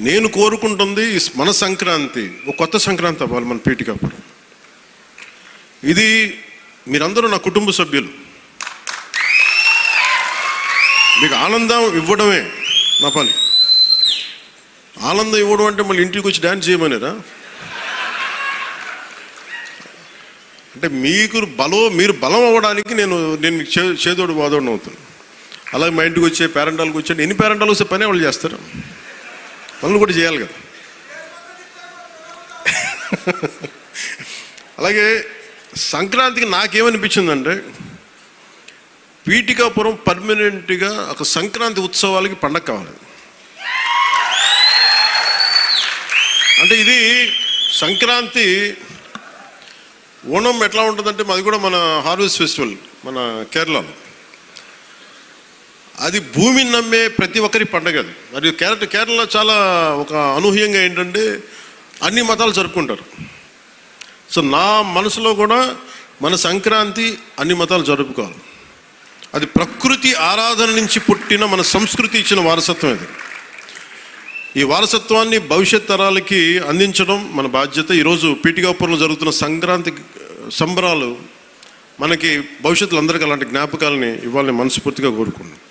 నేను కోరుకుంటుంది మన సంక్రాంతి ఒక కొత్త సంక్రాంతి అవ్వాలి మన పీఠికాపురం. ఇది మీరందరూ నా కుటుంబ సభ్యులు. మీకు ఆనందం ఇవ్వడమే నా పని. ఆనందం ఇవ్వడం అంటే మళ్ళీ ఇంటికి వచ్చి డ్యాన్స్ చేయమనేరా? అంటే మీరు బలం అవ్వడానికి నేను మీకు చేదోడు వాదోడు అవుతాను. అలాగే మా ఇంటికి వచ్చే పేరెంటాలకు వచ్చే ఎన్ని పేరెంటాలు వస్తే పనే వాళ్ళు చేస్తారు, పనులు కూడా చేయాలి కదా. అలాగే సంక్రాంతికి నాకేమనిపించిందంటే పీఠికాపురం పర్మనెంట్గా ఒక సంక్రాంతి ఉత్సవాలకి పండగ కావాలి. అంటే ఇది సంక్రాంతి ఓణం ఎట్లా ఉంటుందంటే మాది కూడా మన హార్వెస్ట్ ఫెస్టివల్ మన కేరళలో. అది భూమిని నమ్మే ప్రతి ఒక్కరి పండగ అది. మరి కేరళ చాలా ఒక అనూహ్యంగా ఏంటంటే అన్ని మతాలు జరుపుకుంటారు. సో నా మనసులో కూడా మన సంక్రాంతి అన్ని మతాలు జరుపుకోవాలి. అది ప్రకృతి ఆరాధన నుంచి పుట్టిన మన సంస్కృతి ఇచ్చిన వారసత్వం ఇది. ఈ వారసత్వాన్ని భవిష్యత్ తరాలకి అందించడం మన బాధ్యత. ఈరోజు పీఠికాపురంలో జరుగుతున్న సంక్రాంతి సంబరాలు మనకి భవిష్యత్తులో అందరికీ అలాంటి జ్ఞాపకాలని ఇవ్వాలని మనస్ఫూర్తిగా కోరుకుంటున్నాను.